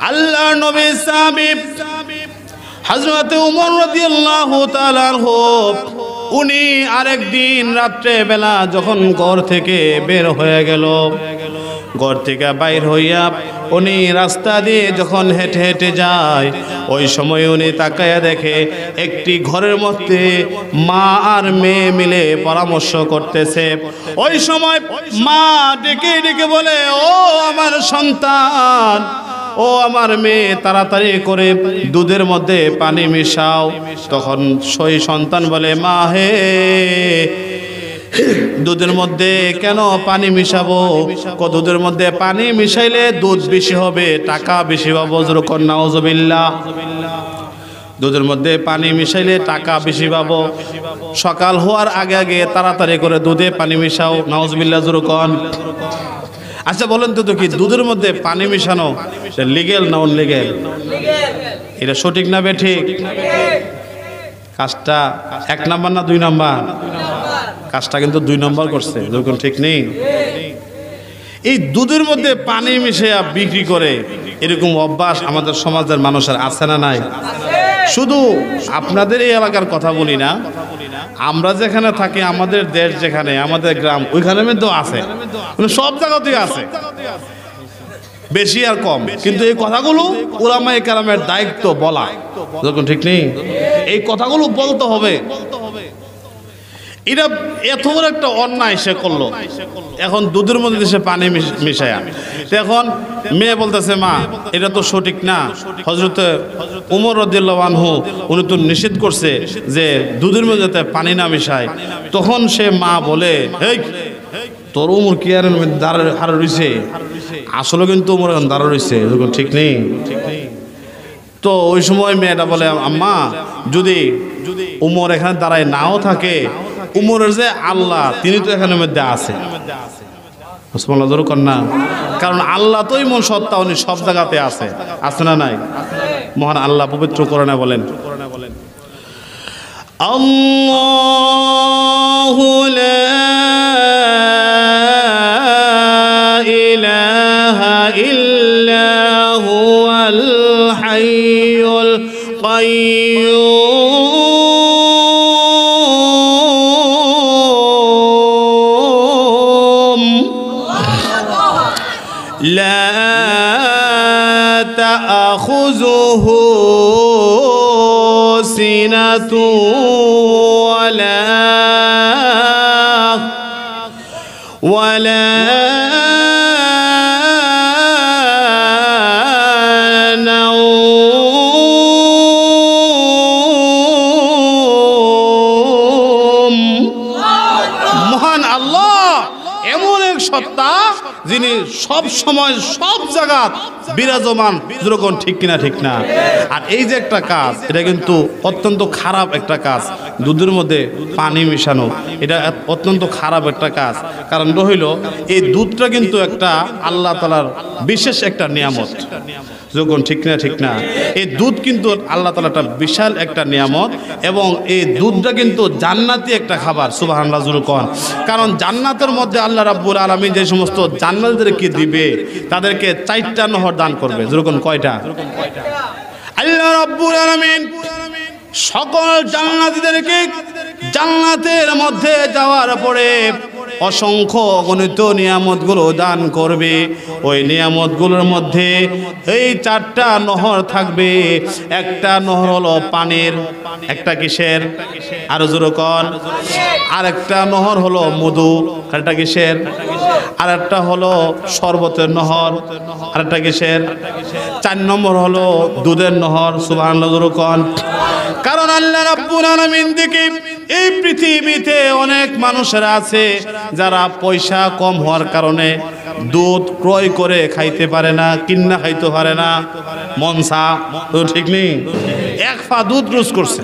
আল্লাহর নবী সাহাবী হযরত ওমর রাদিয়াল্লাহু তাআলা আনহু উনি আরেকদিন রাত্রে বেলা যখন ঘর থেকে বের হয়ে গেল, ঘর থেকে বাইর হইয়া উনি রাস্তা দিয়ে যখন হেঁটে হেঁটে যায়, ওই সময় উনি তাকায়া দেখে একটি ঘরের মধ্যে মা আর মেয়ে মিলে পরামর্শ করতেছে। ওই সময় মা ডেকে ডেকে বলে, ও আমার সন্তান, ও আমার মেয়ে, তাড়াতাড়ি করে দুধের মধ্যে পানি মিশাও। তখন সেই সন্তান বলে, মা হে, দুধের মধ্যে কেন পানি মিশাবো? দুধের মধ্যে পানি মিশাইলে দুধ বেশি হবে, টাকা বেশি পাবো। যেরকম নাউজুবিল্লাহ, দুধের মধ্যে পানি মিশাইলে টাকা বেশি পাবো। সকাল হওয়ার আগে আগে তাড়াতাড়ি করে দুধে পানি মিশাও। নাউজুবিল্লাহ যেরকম। আচ্ছা বলেন তো কি দুধের মধ্যে পানি মিশানো লিগেল না অনলিগেল? এটা সঠিক না বেঠিক? কাজটা 1 নাম্বার না 2 নাম্বার? কাজটা কিন্তু 2 নাম্বার করছে, যেরকম ঠিক নেই। এই দুধের মধ্যে পানি মিশিয়ে বিক্রি করে এরকম অভ্যাস আমাদের সমাজের মানুষের আছে না নাই? শুধু আপনাদের এই এলাকার কথা বলি না, আমরা যেখানে থাকি, আমাদের দেশ যেখানে, আমাদের গ্রাম, ওইখানে তো আছে, সব জায়গাতেই আছে, বেশি আর কম। কিন্তু এই কথাগুলো উলামায়ে কেরামের দায়িত্ব বলা, যখন ঠিক নেই, এই কথাগুলো বলতে হবে। এটা এত বড় একটা অন্যায় সে করলো। এখন দুধের মধ্যে সে পানি মিশায়া, এখন মেয়ে বলতেছে, মা এটা তো সঠিক না। হযরত ওমর রাদিয়াল্লাহু আনহু উনি তো নিষেধ করছে যে দুধের মধ্যে যাতে পানি না মিশায়। তখন সে মা বলে, হেই, তোর ওমর কি আর দাঁড়া হারা রইছে? আসলে কিন্তু ওমর এখন দাঁড়া রইছে, যখন ঠিক নেই। তো ওই সময় মেয়েটা বলে, আম্মা, যদি ওমর এখানে দাঁড়ায় নাও থাকে, উমরের যে আল্লাহ তিনি তো এখানের মধ্যে আছে। না, কারণ আল্লাহ তো ইমন সত্তা, উনি সব জায়গাতে আছে, আছে না নাই? মহান আল্লাহ পবিত্র কোরআনে বলেন, আল্লাহু লা ইলাহা ইল্লা হুয়াল হাইয়ুল কাইয়্যুম لا تأخذه سنة ولا نوم। মহান আল্লাহ এমন এক সত্তা যিনি সব সময় সব জায়গা বিরাজমান, যেরকম ঠিক কিনা ঠিক না? আর এই যে একটা কাজ, এটা কিন্তু অত্যন্ত খারাপ একটা কাজ, দুধের মধ্যে পানি মিশানো, এটা অত্যন্ত খারাপ একটা কাজ। কারণ রইল এই দুধটা কিন্তু একটা আল্লাহ তাআলার বিশেষ একটা নিয়ামত, যখন ঠিক না ঠিক না? এই দুধ কিন্তু আল্লাহ তাআলার একটা বিশাল একটা নিয়ামত, এবং এই দুধটা কিন্তু জান্নাতি একটা খাবার। সুবহানাল্লাহ যুরকন। কারণ জান্নাতের মধ্যে আল্লাহ রাব্বুল আলামিন যে সমস্ত জান্নাতীদেরকে দিবে, তাদেরকে 4টা নহর দান করবে। যেরকম কয়টা? আল্লাহ রাব্বুল আলামিন সকল জান্নাতীদেরকে জান্নাতের মধ্যে যাওয়ার পরে অসংখ্য অগণিত নিয়ামতগুলো দান করবে। ওই নিয়ামতগুলোর মধ্যে এই 4টা নহর থাকবে। একটা নহর হলো পানির, একটা কিসের? আরো যেরকম। আর একটা নহর হলো মধু, একটা কিসের? আর একটা হলো শরবতের নহর, আর একটা কিসের? 4 নম্বর হলো দুধের নহর। সুবহানাল্লাহ যেরকম। কারণ আল্লাহ রাব্বুল আলামিন দেখে এই পৃথিবীতে অনেক মানুষেরা আছে যারা পয়সা কম হওয়ার কারণে দুধ ক্রয় করে খাইতে পারে না, কিন্না খাইতে পারে না, মনসা, ঠিক নেই? 1 পা দুধ রোজ করছে।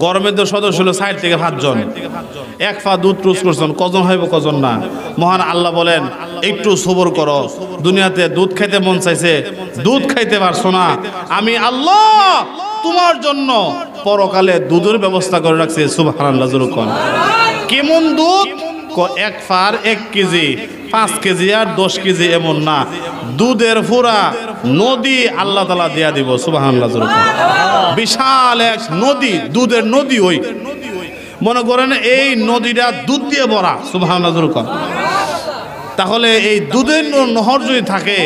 গরমের তো সদস্য হলো 60 থেকে 5 জন, 1 পা দুধ রোজ করছেন, কজন হইব কজন না? মহান আল্লাহ বলেন, একটু সবর করো। দুনিয়াতে দুধ খাইতে মন চাইছে, দুধ খাইতে পারছো না, আমি আল্লাহ তোমার জন্য পরকালে দুধের ব্যবস্থা করে রাখছে। সুবহানাল্লাহ যুরকন। কেমন দুধ? 1 পার 1 কেজি, 5 কেজি আর 10 কেজি এমন না, দুধের পুরা নদী আল্লাহ তাআলা দিয়া দিব। সুবহানাল্লাহ। বিশাল এক নদী, দুধের নদী। ওই মনে করেন এই নদীটা দুধ দিয়ে ভরা। সুবহানাল্লাহ। তাহলে এই দুধের নহর যদি থাকে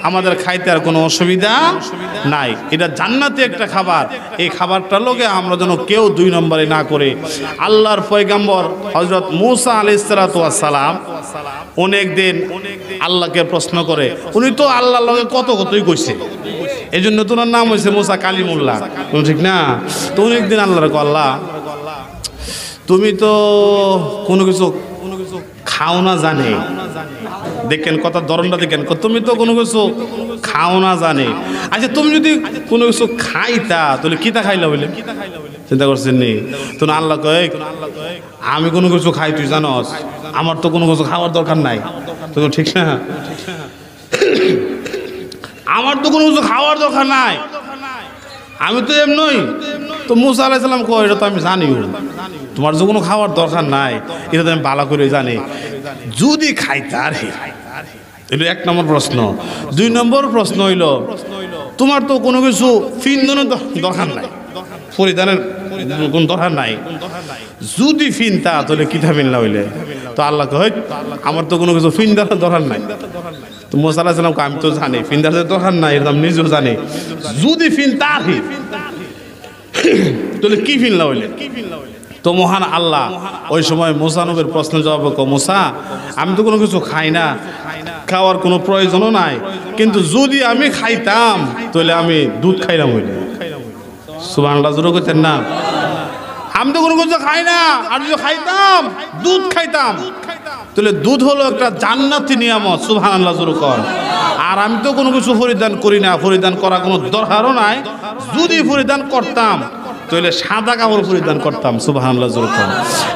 আমাদের খাইতে আর কোনো অসুবিধা নাই। এটা জান্নাতি একটা খাবার। এই খাবারটার লোকে আমরা যেন কেউ দুই নম্বরে না করে। আল্লাহর পয়গম্বর হযরত মূসা আলাইহিস সালাতু ওয়াস সালাম অনেক দিন আল্লাহকে প্রশ্ন করে। উনি তো আল্লাহর লগে কতই কইছে, এই জন্য তো ওনার নাম হয়েছে মূসা কালিমুল্লাহ, ঠিক না? তো অনেক দিন আল্লাহর কো, আল্লাহ তুমি তো কোনো কিছু খাও না জানে। দেখেন কথা ধরনটা দেখেন, তুমি তো কোনো কিছু খাও না জানে। আচ্ছা তুমি যদি কোনো কিছু খাইতা তাহলে কিতা খাইলা বলে চিন্তা করছেন নি? তো আল্লাহ কয় আমি কোনো কিছু খাই তুই জানস, আমার তো কোনো কিছু খাওয়ার দরকার নাই। তো ঠিক না, আমার তো কোনো কিছু খাওয়ার দরকার নাই, আমি তো এমনই। তো মূসা আলাইহিস সালাম কয় এটা তো আমি জানিও, তোমার যে কোনো খাওয়ার দরকার নাই এটা তো আমি ভালো করে জানি। যদি খাইতা রে, এটা এক নম্বর প্রশ্ন। দুই নম্বর প্রশ্ন হইল তোমার তো কোনো কিছু ফিনদানের দরকার নাই, পরিধানের কোনো দরকার নাই। যদি ফিনতা তাহলে কিতা ফিনলা হইলে? তো আল্লাহ কয় আমার তো কোনো কিছু ফিনদানের দরকার নাই। তো মূসা আলাইহিস সালাম কয় আমি তো জানি ফিনদানের দরকার নাই, এটা আমি নিজেও জানি। যদি ফিনতা তাহলে কি ফিনলা হইলে? তো মহান আল্লাহ ওই সময় মূসা নবীর প্রশ্ন জবাব কো, মূসা আমি তো কোনো কিছু খাই না, খাওয়ার কোনো প্রয়োজনও নাই, কিন্তু যদি আমি খাইতাম তাহলে আমি দুধ খাইলাম হইলে। সুবহানাল্লাহ জোরে কইতেন না? আমি তো কোনো কিছু খাই না, আর যদি খাইতাম দুধ খাইতাম, তাহলে দুধ হলো একটা জান্নাতি নিয়ামত। সুবহানাল্লাহ জোরে কর। আর আমি তো কোনো কিছু পরিধান করি না, পরিধান করা কোনো দরকারও নাই। যদি পরিধান করতাম তাহলে সাদা কাপড় পরিধান করতাম। সুবহানাল্লাহ জোরে কর।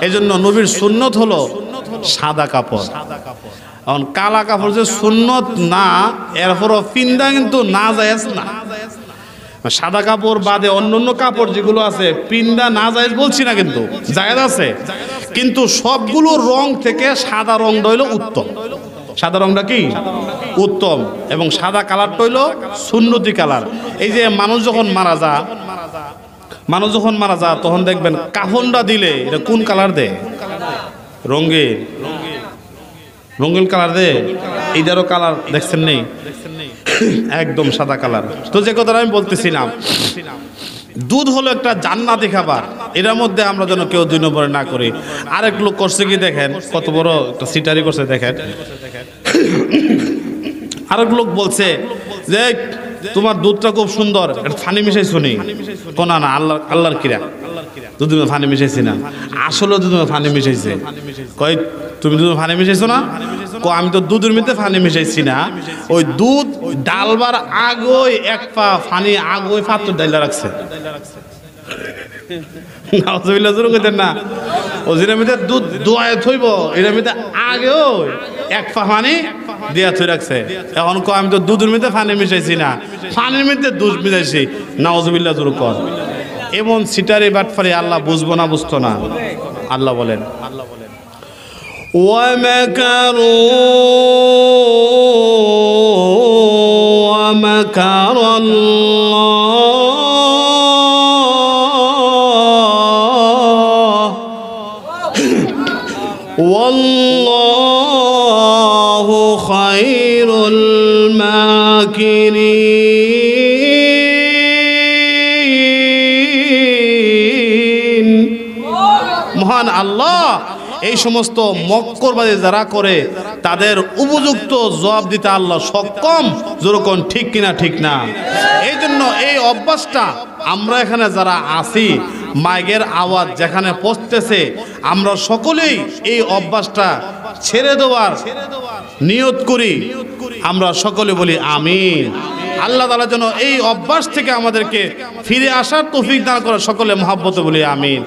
এই জন্য নবীর সুন্নত হলো সাদা কাপড়। এখন কালা কাপড় যে সুন্নত না, এরপরও পিন্দা কিন্তু না জায়েজ না। সাদা কাপড় বাদে অন্যান্য কাপড় যেগুলো আছে পিন্দা না জায়েজ বলছি না, কিন্তু জায়েজ আছে। কিন্তু সবগুলো রং থেকে সাদা রংটা হইল উত্তম। সাদা রংটা কি উত্তম, এবং সাদা কালারটা হইল সুন্নতি কালার। এই যে মানুষ যখন মারা যায় তখন দেখবেন কাফনটা দিলে এটা কোন কালার দেয়? রঙিন কালার দেয়। এইটারও কালার দেখছেন নেই, একদম সাদা কালার। তো যে কথা আমি বলতেছিলাম, দুধ হলো একটা জান্নাতি খাবার। এটার মধ্যে আমরা যেন কেউ দুই নম্বরে না করি। আরেক লোক করছে কি দেখেন, কত বড় একটা সিটারি করছে দেখেন। আরেক লোক বলছে যে তোমার দুধটা খুব সুন্দর, এটা ফানি মিশাইছো নি? কোনা না, আল্লাহর কিরা দুধ ফানি মিশাইছি না, আসলে দুধ ফানি মিশাইছে। কয় তুমি দুধ ফানি মিশাইছো না? আমি তো দুধের মধ্যে ফানি মিশাইছি না, ওই দুধ ডালবার আগোই এক পা ফানি আগোই পাত্র ডাইলা রাখছে। না ও যেটার মধ্যে দুধ দোয়ায় থইব এটার মধ্যে আগেও এক পা ফানি দিয়া থই রাখছে। এখন আমি তো দুধের মধ্যে ফানি মিশাইছি না, ফানির মধ্যে দুধ মিশাইছি। নাউজুবিল্লাহ জোরে কর। এমন সিটারি বাটফারি আল্লাহ বুঝবো না, বুঝতো না। আল্লাহ বলেন وَمَكَرُوا وَمَكَرَ اللَّهُ وَاللَّهُ خَيْرُ الْمَاكِرِينَ। মহান আল্লাহ এই সমস্ত মক্করবাদী যারা করে তাদের উপযুক্ত জবাব দিতে আল্লাহ সক্ষম। যেরকম ঠিক কিনা ঠিক না? এই জন্য এই অভ্যাসটা আমরা এখানে যারা আছি, মাইকের আওয়াজ যেখানে পৌঁছতেছে, আমরা সকলেই এই অভ্যাসটা ছেড়ে দেওয়ার নিয়ত করি। আমরা সকলে বলি আমিন। আল্লাহ তাআলা যেন এই অভ্যাস থেকে আমাদেরকে ফিরে আসার তৌফিক দান করে, সকলে মহব্বতে বলি আমিন।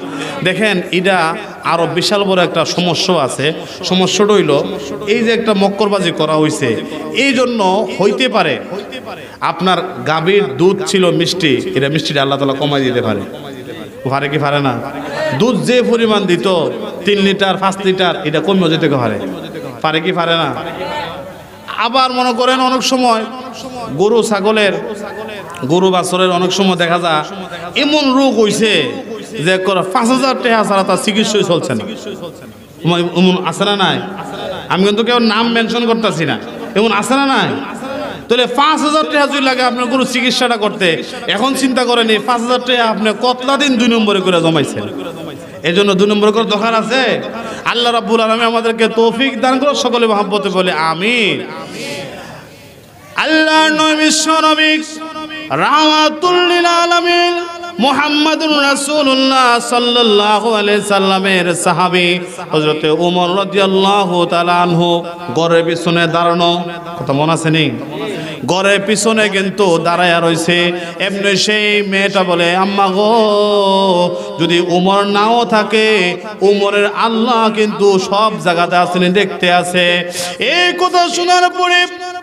দেখেন এটা আরো বিশাল বড় একটা সমস্যা আছে। সমস্যাটা হইল এই যে একটা মক্করবাজি করা হয়েছে, এই জন্য হইতে পারে আপনার গাভীর দুধ ছিল মিষ্টি, এটা মিষ্টিটা আল্লাহ তাআলা কমাই দিতে পারে। পারে কি পারে না? দুধ যে পরিমাণ দিত 3 লিটার 5 লিটার, এটা কমে যেতে পারে। পারে কি পারে না? আবার মনে করেন অনেক সময় গরু ছাগলের গরু বাছরের অনেক সময় দেখা যায় এমন রোগ হইছে যে 5,000 টাকা ছাড়া তার চিকিৎসাই চলছে না। এমন আছে না নাই? আমি কিন্তু কেউ নাম মেনশন করতেছি না, এমন আছে না নাই? তাহলে 5,000 টাকা যদি লাগে আপনার গরু চিকিৎসাটা করতে, এখন চিন্তা করেন এই 5,000 টাকা আপনি কতলা দিন 2 নম্বরে করে জমাইছেন। এই জন্য 2 নম্বর করে দরকার আছে। আল্লাহ রাব্বুল আলামিন আমাদেরকে তৌফিক দান করুন, সকলে মহব্বতে বলে আমিন। আল্লাহর নবী বিশ্বনবী রাহমাতুল লিল আলামিন মুহাম্মাদুর রাসূলুল্লাহ সাল্লাল্লাহু আলাইহি সাল্লামের সাহাবী হযরতে ওমর রাদিয়াল্লাহু তাআলা আনহু ঘরের পিছনে দাঁড়ানো, কথা মনে আছে নি? ঘরের পিছনে কিন্তু দাঁড়ায়া রইছে। এমনি সেই মেয়েটা বলে, আম্মা গো, যদি উমর নাও থাকে, উমরের আল্লাহ কিন্তু সব জায়গাতে আছেন, দেখতে আছে। এই কথা শোনার পরে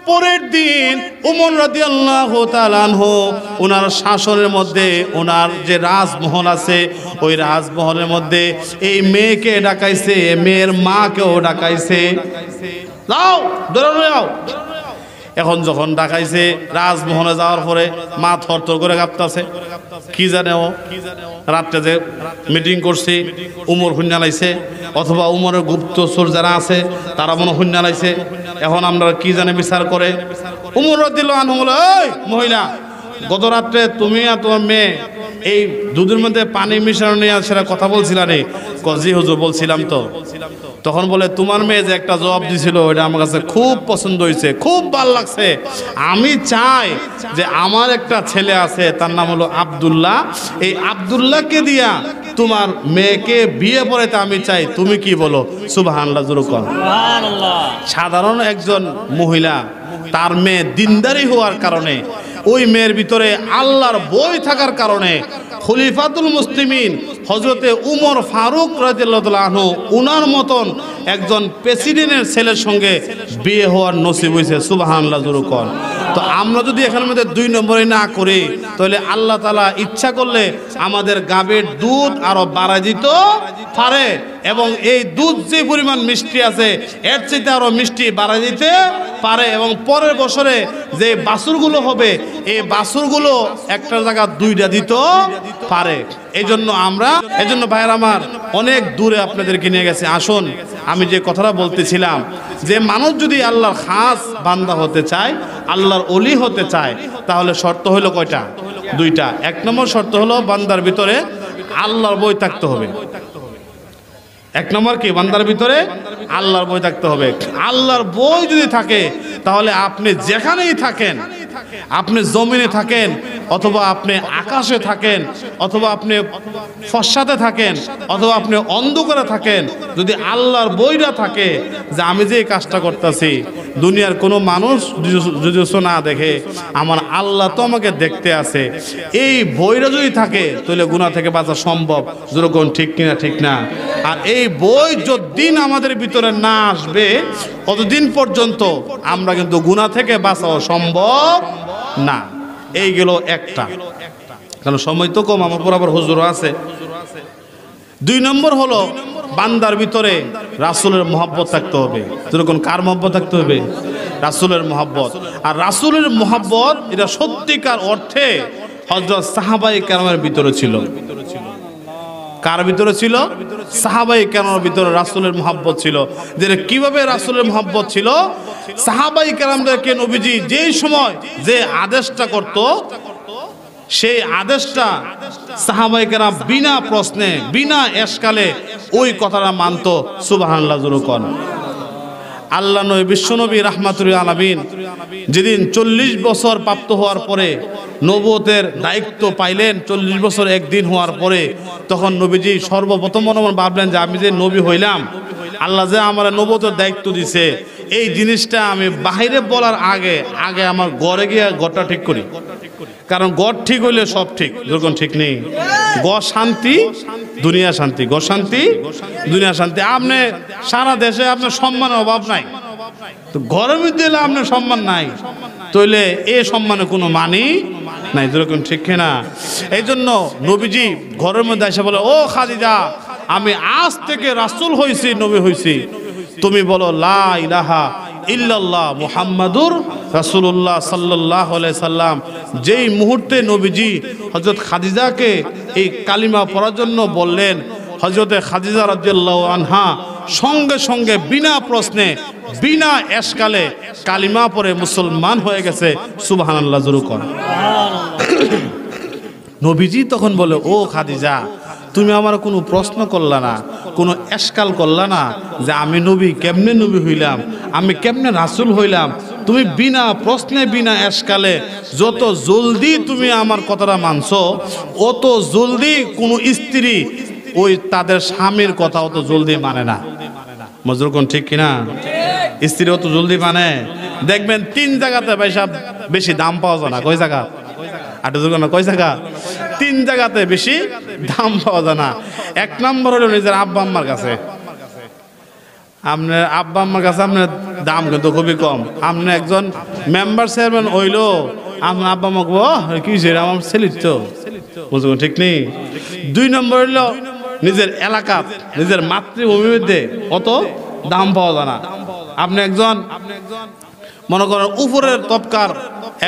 পরের দিন উমর রাদিয়াল্লাহু তাআলা আনহু ওনার শাসনের মধ্যে ওনার যে রাজমহল আছে, ওই রাজমহলের মধ্যে এই মেয়েকে ডাকাইছে, মেয়ের মাকেও ডাকাইছে, যাও ধরে যাও। এখন যখন ডাকাইছে রাজমহলে যাওয়ার পরে মা থরথর করে কাঁপতাছে, কি জানে ও রাত্রে যে মিটিং করছি উমর হুন্যা লাইছে, অথবা উমরের গুপ্তচর যারা আছে তারা মনে হুন্যা লাইছে। এখন আমরা কি জানে বিচার করে উমর রাদিয়াল্লাহু আনহু বলে, ওই মহিলা, গত রাত্রে তুমি আর তোমার মেয়ে এই দুধের মধ্যে পানি মিশানো নিয়ে সেটা কথা বলছিলা রে? জি হুজুর বলছিলাম তো। তখন বলে, তোমার মেয়ে যে একটা জবাব দিছিল ওইটা আমার কাছে খুব পছন্দ হয়েছে, খুব ভালো লাগছে। আমি চাই যে আমার একটা ছেলে আছে, তার নাম হলো আব্দুল্লাহ, এই আব্দুল্লাহকে দিয়া তোমার মেয়েকে বিয়ে পড়াইতে আমি চাই। তুমি কি বলো? সুবহানাল্লাহ জোরে কর। সাধারণ একজন মহিলা, তার মেয়ে দিনদারি হওয়ার কারণে, ওই মেয়ের ভিতরে আল্লাহর বই থাকার কারণে খলিফাতুল মুসলিমিন হযরতে উমর ফারুক রাদিয়াল্লাহু তাআলা আনহু উনার মতন একজন প্রেসিডেন্টের ছেলের সঙ্গে বিয়ে হওয়ার নসিব হয়েছে। সুবহানাল্লাহ জোরে কর। তো আমরা যদি এখানের মধ্যে 2 নম্বরে না করি, তাহলে আল্লাহ তাআলা ইচ্ছা করলে আমাদের গাবের দুধ আরো বাড়ায় দিত পারে, এবং এই দুধ যে পরিমাণ মিষ্টি আছে এর চাইতে আরো মিষ্টি বাড়ায় দিতে পারে। এবং পরের বছরে যে বাছুরগুলো হবে, এই বাছুরগুলো একটা জায়গা 2টা দিত পারে। এই জন্য ভাইয়ের আমার অনেক দূরে আপনাদেরকে নিয়ে গেছে। আসুন, আমি যে কথাটা বলতেছিলাম, যে মানুষ যদি আল্লাহর খাস বান্দা হতে চায়, আল্লাহর ওলি হতে চায়, তাহলে শর্ত হলো কয়টা? 2টা। 1 নম্বর শর্ত হলো বান্দার ভিতরে আল্লাহর বই থাকতে হবে। 1 নম্বর কি? বান্দার ভিতরে আল্লাহর বই থাকতে হবে। আল্লাহর বই যদি থাকে, তাহলে আপনি যেখানেই থাকেন, আপনি জমিনে থাকেন, অথবা আপনি আকাশে থাকেন, অথবা আপনি ফসাতে থাকেন, অথবা আপনি অন্ধকারে থাকেন, যদি আল্লাহর বইটা থাকে যে আমি যে কাজটা করতেছি, দুনিয়ার কোনো মানুষ যদি না দেখে, আমার আল্লাহ তো আমাকে দেখতে আছে, এই বইটা যদি থাকে, তাহলে গুনাহ থেকে বাঁচা সম্ভব। যেরকম ঠিক কিনা ঠিক না? আর এই বই যতদিন আমাদের ভিতরে না আসবে, ততদিন পর্যন্ত আমরা কিন্তু গুনাহ থেকে বাঁচাও সম্ভব না। এই গেল একটা, কারণ সময় তো কম, আমার বরাবর হুজুর আছে। 2 নম্বর হলো বান্দার ভিতরে রাসূলের মহব্বত থাকতে হবে। যেরকম কার মহব্বত থাকতে হবে? রাসূলের মহব্বত। আর রাসূলের মহব্বত এটা সত্যিকার অর্থে হযরত সাহাবায়ে কেরামের ভিতরে ছিল। কার ভিতরে ছিল? সাহাবায়ে কেরামের ভিতরে রাসূলের মহব্বত ছিল। যে কিভাবে রাসূলের মহব্বত ছিল? সাহাবায়ে কেরামদেরকে নবীজি যেই সময় যে আদেশটা করত, সেই আদেশটা সাহাবায়ে কেরাম বিনা প্রশ্নে, বিনা এশকালে ওই কথাটা মানত। সুবহানাল্লাহ জোরে কোন। আল্লাহ নবী বিশ্বনবী রাহমাতুল লিল আলামিন যেদিন 40 বছর প্রাপ্ত হওয়ার পরে নবুয়তের দায়িত্ব পাইলেন, 40 বছর একদিন হওয়ার পরে, তখন নবীজি সর্বপ্রথম মনে ভাবলেন যে আমি যে নবী হইলাম, আল্লাহ যে আমার নবুয়তের দায়িত্ব দিছে, এই জিনিসটা আমি বাহিরে বলার আগে আমার ঘরে গিয়ে ঘরটা ঠিক করি। কারণ ঘর ঠিক হইলে সব ঠিক। যখন ঠিক নেই, ঘর শান্তি দুনিয়া শান্তি, ঘর শান্তি দুনিয়া শান্তি। আপনি সারা দেশে আপনার সম্মানের অভাব নাই, তো ঘরের মধ্যে এলে আপনার সম্মান নাই, তাইলে এ সম্মানে কোনো মানি নাই। যেরকম ঠিক না? এই জন্য নবীজি ঘরের মধ্যে এসে বলে, ও খাদিজা, আমি আজ থেকে রাসূল হইছি, নবী হইছি, তুমি বলো লা ইলাহা ইল্লাল্লাহ মুহাম্মাদুর রাসূলুল্লাহ সাল্লাল্লাহু আলাইহি সাল্লাম যেই মুহূর্তে নবীজি হযরত খাদিজাকে এই কালিমা পড়ার জন্য বললেন, হযরতে খাদিজা রাদিয়াল্লাহু আনহা সঙ্গে সঙ্গে বিনা প্রশ্নে বিনা এশকালে কালিমা পড়ে মুসলমান হয়ে গেছে। সুবহানাল্লাহ জোরে কোন। নবীজি তখন বলে, ও খাদিজা, তুমি আমার কোনো প্রশ্ন করলা না, কোনো এশকাল করলা না যে আমি নবী কেমনে নবী হইলাম, আমি কেমনে রাসূল হইলাম। তুমি বিনা প্রশ্নে বিনা এশকালে যত জলদি তুমি আমার কথাটা মানছো, অত জলদি কোনো স্ত্রী ওই তাদের স্বামীর কথা অত জলদি মানে না। মজুর কোন ঠিক কিনা? স্ত্রী অত জলদি মানে দেখবেন 3 জায়গাতে পয়সা বেশি দাম পাওয়া যায় না। কয় জায়গা? কয় জায়গা? 3 জায়গাতে বেশি দাম পাওয়া যায় না। 1 নম্বর হলো নিজের আব্বা আম্মার কাছে। আপনার আব্বা আম্মার কাছে আপনার দাম কিন্তু খুবই কম। আপনি একজন মেম্বার চেয়ারম্যান হইলো, আপনার আব্বা আম্মা কি আমার ছেলির তো বুঝুন ঠিক নেই। 2 নম্বর হইলো নিজের এলাকা, নিজের মাতৃভূমির মধ্যে অত দাম পাওয়া যায় না। আপনি একজন মনে করেন উপরের তবকার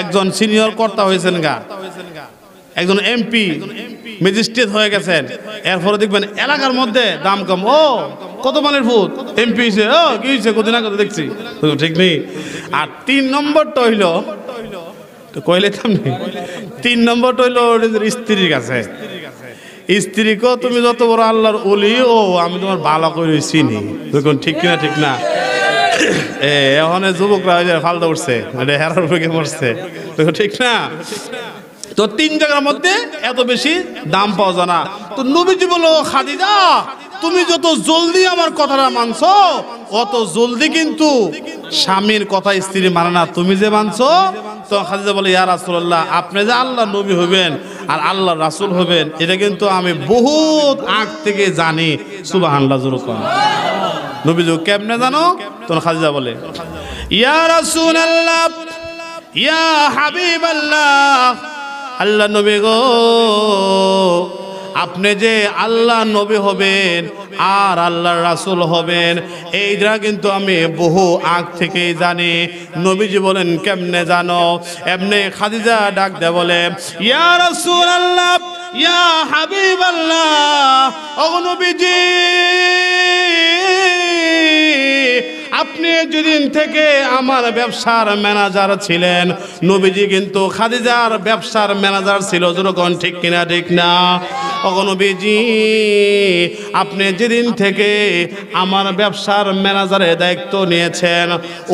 একজন সিনিয়র কর্তা হয়েছেন গা, একজন এমপি ম্যাজিস্ট্রেট হয়ে গেছেন, এরপরে দেখবেন এলাকার মধ্যে দাম কম। ও কত মানের ফুট এমপি হয়েছে, ও কি হয়েছে কদিন আগে দেখছি, ঠিক নেই। আর 3 নম্বরটা হইল কইলে 3 নম্বরটা হইল স্ত্রীর কাছে। স্ত্রীকে তুমি যত বড় আল্লাহর ওলি, ও আমি তোমার ভালো করে চিনি, দেখুন ঠিক কিনা ঠিক না। এখন যুবকরা ফালদা উঠছে, হেরার বুকে পড়ছে, ঠিক না। তো 3 জায়গার মধ্যে এত বেশি দাম পাওয়া যায় না। তো নবীজি বলল, খাদিজা তুমি যত জলদি আমার কথাটা মানছো, অত জলদি কিন্তু স্বামীর কথা স্ত্রী মানে না, তুমি যে মানছো। তো খাদিজা বলে, ইয়া রাসূলুল্লাহ, আপনি যে আল্লাহ নবী হবেন আর আল্লাহ রাসূল হবেন এটা কিন্তু আমি বহুত আগ থেকে জানি। সুবহানাল্লাহ জোরে কোন। নবীজি কেমনে জানো? তখন খাদিজা বলে, ইয়া রাসূলুল্লাহ, ইয়া হাবিবাল্লাহ, আল্লাহ নবী গো, আপনি যে আল্লাহ নবী হবেন আর আল্লাহর রাসূল হবেন এইটা কিন্তু আমি বহু আগ থেকেই জানি। নবীজি বলেন, কেমনে জানো? এমনি খাদিজা ডাক দে বলে, ইয়া রাসূলুল্লাহ, ইয়া হাবিবাল্লাহ, ও নবীজি, আপনি যেদিন থেকে আমার ব্যবসার ম্যানেজার ছিলেন, নবীজি কিন্তু খাদিজার ব্যবসার ম্যানেজার ছিল, যখন ঠিক কিনা ঠিক না। ওগো নবীজি, আপনি যেদিন থেকে আমার ব্যবসার ম্যানেজারের দায়িত্ব নিয়েছেন,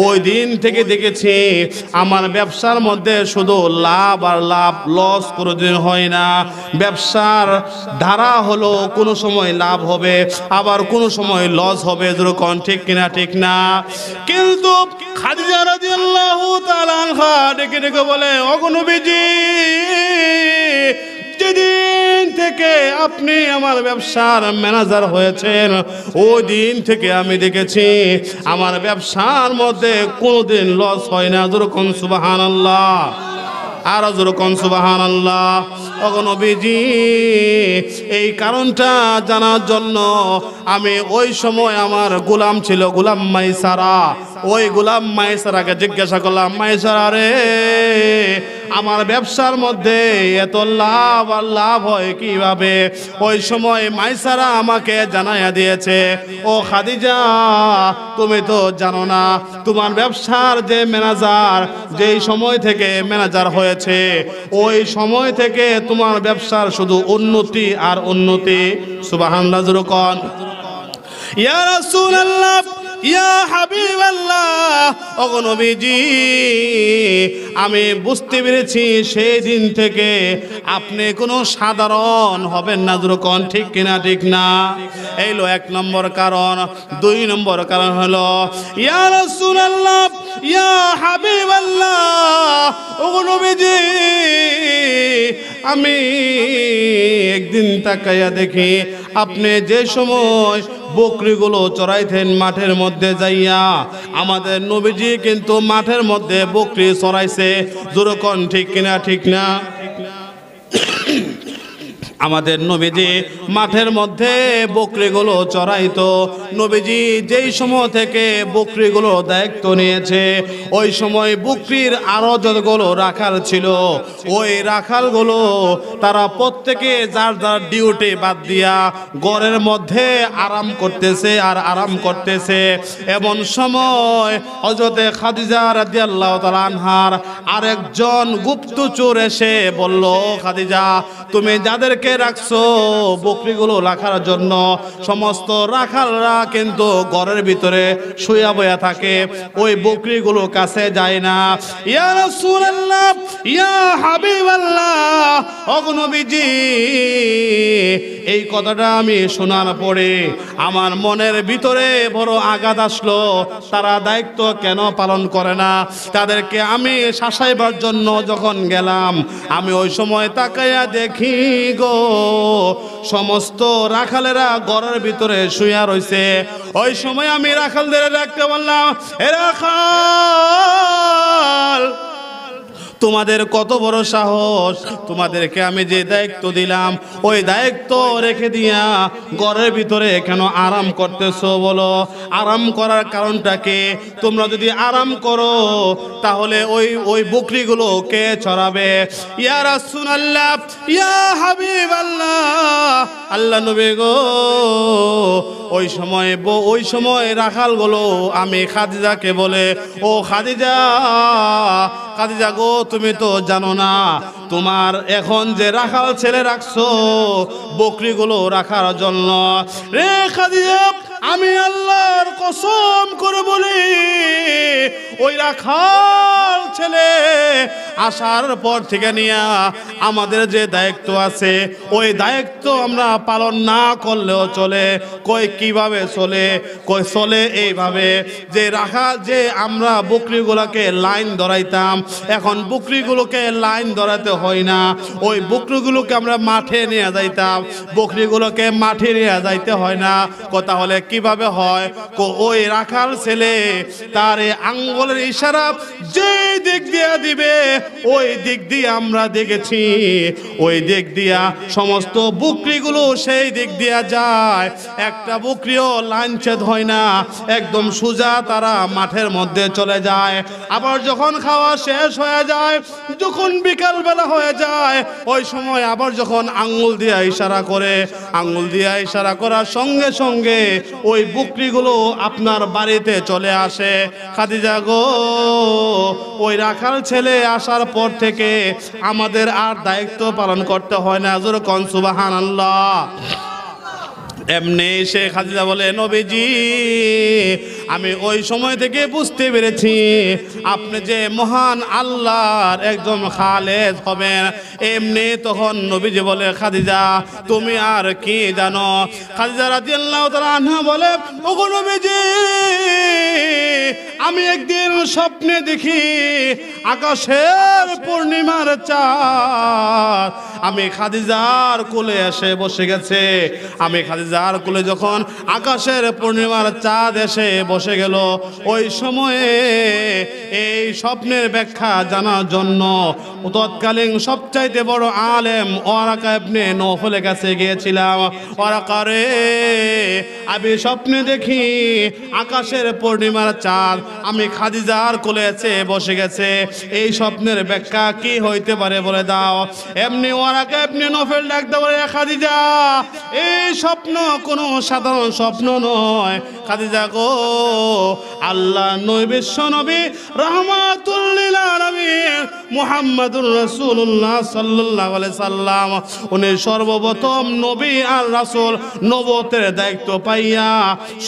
ওই দিন থেকে দেখেছি আমার ব্যবসার মধ্যে শুধু লাভ আর লাভ, লস কোনোদিন হয় না। ব্যবসার ধারা হলো কোনো সময় লাভ হবে, আবার কোনো সময় লস হবে, যখন ঠিক কিনা ঠিক না। কিন্তু খাদিজা রাদিয়াল্লাহু তাআলা আনহা ডেকে ডেকে বলে, ওগো নবীজি, যেদিন থেকে আপনি আমার ব্যবসার ম্যানেজার হয়েছেন, ওই দিন থেকে আমি দেখেছি আমার ব্যবসার মধ্যে কোনোদিন লস হয় না। যেরকম সুবহানাল্লাহ, আর যেরকম সুবহানাল্লাহ। ওগো নবীজি, এই কারণটা জানার জন্য আমি ওই সময় আমার গোলাম ছিল, গোলাম মাইসারা, ওই গোলাম মাইসারাকে জিজ্ঞাসা করলাম, মাইসারা রে, আমার ব্যবসার মধ্যে এত লাভ আর লাভ হয় কিভাবে? ওই সময় মাইসারা আমাকে জানাইয়া দিয়েছে, ও খাদিজা, তুমি তো জানো না, তোমার ব্যবসার যে ম্যানেজার যেই সময় থেকে ম্যানেজার হয়েছে, ওই সময় থেকে তোমার ব্যবসার শুধু উন্নতি আর উন্নতি। সুবহানাল্লাহ জোরে কোন। ইয়া রাসূলুল্লাহ, ইয়া হাবিবাল্লাহ, ওগো নবীজি, আমি বুঝতে পেরেছি সেই দিন থেকে আপনি কোনো সাধারণ হবেন না, যেরকম ঠিক কিনা ঠিক না। এইলো 1 নম্বর কারণ। 2 নম্বর কারণ হলো, ইয়া রাসূলুল্লাহ, ইয়া হাবিবাল্লাহ, ওগো নবীজি, আমি একদিন তাকাইয়া দেখি আপনি যে সময় বকরিগুলো চড়াইতেন মাঠের মধ্যে যাইয়া, আমাদের নবীজি কিন্তু মাঠের মধ্যে বকরি চড়াইছে, যেরকম ঠিক কিনা ঠিক না। আমাদের নবীজি মাঠের মধ্যে বকরিগুলো চড়াইতো। নবীজি যেই সময় থেকে বকরিগুলো দায়িত্ব নিয়েছে ওই সময় বকরির আরো যতগুলো রাখাল ছিল ওই রাখালগুলো তারা প্রত্যেকে যার যার ডিউটি বাদ দিয়া ঘরের মধ্যে আরাম করতেছে আর আরাম করতেছে। এমন সময় হযরতে খাদিজা রাদিয়াল্লাহু তাআলা আনহার আরেকজন গুপ্তচর এসে বলল, খাদিজা তুমি যাদেরকে রাখছো বকরিগুলো রাখার জন্য সমস্ত রাখালরা কিন্তু ঘরের ভিতরে শুয়ে বয়া থাকে, ওই বকরিগুলো কাছে যায় না। ইয়া রাসূলুল্লাহ, ইয়া হাবিবাল্লাহ, ওগো নবীজি, এই কথাটা আমি শোনার পরে আমার মনের ভিতরে বড় আঘাত আসলো। তারা দায়িত্ব কেন পালন করে না? তাদেরকে আমি শাসাইবার জন্য যখন গেলাম আমি ওই সময় তাকাইয়া দেখি গো সমস্ত রাখালেরা ঘরের ভিতরে শুয়া রইছে। ওই সময় আমি রাখালদের ডাকতে বললাম, এ রাখাল, তোমাদের কত বড় সাহস, তোমাদেরকে আমি যে দায়িত্ব দিলাম ওই দায়িত্ব রেখে দিয়া ঘরের ভিতরে কেন আরাম করতেছো বলো? আরাম করার কারণটা কি? তোমরা যদি আরাম করো তাহলে ওই বকরিগুলো কে চড়াবে? ইয়া রাসূলুল্লাহ, ইয়া হাবিবাল্লাহ, আল্লাহ নবী গো, ওই সময় রাখালগুলো আমি খাদিজাকে বলে, ও খাদিজা, খাদিজা গো, তুমি তো জানো না তোমার এখন যে রাখাল ছেলে রাখছো বকরিগুলো রাখার জন্য। রে খাদিজা, আমি আল্লাহর কসম করে বলি ওই রাখাল ছেলে আসার পর থেকে নিয়ে আমাদের যে দায়িত্ব আছে ওই দায়িত্ব আমরা পালন না করলেও চলে। কই কিভাবে চলে? কই চলে এইভাবে যে যে আমরা বকরিগুলোকে লাইন ধরাইতাম, এখন বকরিগুলোকে লাইন ধরাতে হয় না, ওই বকরিগুলোকে আমরা মাঠে নিয়ে যাইতাম, বকরিগুলোকে মাঠে নিয়ে যাইতে হয় না। কথা হলে কিভাবে হয়? ওই রাখাল ছেলে তার আঙ্গুলের ইশারা যে দিক দিয়া দিবে ওই দিক দিয়ে আমরা দেখেছি, ওই দিক দিয়া সমস্ত বকরিগুলো সেই দিক দিয়া যায়। একটা বকরিও লাইনচ্ছেদ হয় না, একদম সোজা তারা মাঠের মধ্যে চলে যায়। আবার যখন খাওয়া শেষ হয়ে যায়, যখন বিকাল বেলা হয়ে যায়, ওই সময় আবার যখন আঙ্গুল দিয়া ইশারা করে, আঙ্গুল দিয়া ইশারা করার সঙ্গে সঙ্গে ওই বকরিগুলো আপনার বাড়িতে চলে আসে। খাদিজা গো, ওই রাখাল ছেলে আসার পর থেকে আমাদের আর দায়িত্ব পালন করতে হয় না। জোরে কোন সুবহানাল্লাহ। এমনি সে খাদিজা বলে, নবীজি, আমি ওই সময় থেকে বুঝতে পেরেছি আপনি যে মহান আল্লাহর একজন খালেদ হবেন। এমনি তখন নবীজি বলে, খাদিজা তুমি আর কি জানো? খাদিজা রাদিয়াল্লাহু তাআলা আনহা বলে, ওগো নবীজি, আমি একদিন স্বপ্নে দেখি আকাশের পূর্ণিমার চাঁদ আমি খাদিজার কোলে এসে বসে গেছে। আমি খাদিজার কোলে যখন আকাশের পূর্ণিমার চাঁদ এসে বসে গেল, ওই সময়ে এই স্বপ্নের ব্যাখ্যা জানার জন্য তৎকালীন সবচাইতে বড় আলেম ওয়ারাকা ইবনে নওফলের কাছে গিয়েছিলাম। ওয়ারাকা রে, আমি স্বপ্নে দেখি আকাশের পূর্ণিমার চাঁদ আমি খাদিজার কোলে এসে বসে গেছে, এই স্বপ্নের ব্যাখ্যা কি হইতে পারে বলে দাও। এমনি ওয়ারাকা ইবনে নওফল ডাকতে বলে, খাদিজা, এই স্বপ্ন কোনো সাধারণ স্বপ্ন নয়। খাদিজা গো, আল্লাহ নবী, বিশ্ব নবী, রাহমাতুল লিল আলামিন মুহাম্মাদুর রাসূলুল্লাহ সাল্লাল্লাহু আলাইহি সাল্লাম, উনি সর্বপ্রথম নবী আর রাসূল নবুয়তের দায়িত্ব পাইয়া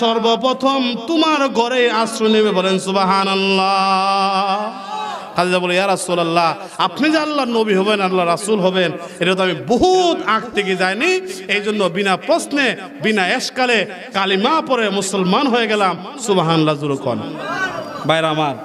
সর্বপ্রথম তোমার ঘরে আশ্রয় নেবে। বলেন সুবহানাল্লাহ। খাদিজা বলে, ইয়া রাসূলুল্লাহ, আপনি যে আল্লাহর নবী হবেন, আল্লাহর রাসূল হবেন, এটা তো আমি বহুত আগ থেকে যাইনি, এই জন্য বিনা প্রশ্নে বিনা এশকালে কালিমা পড়ে মুসলমান হয়ে গেলাম। সুবহানাল্লাহ। জোরে কোন। ভাইরা আমার।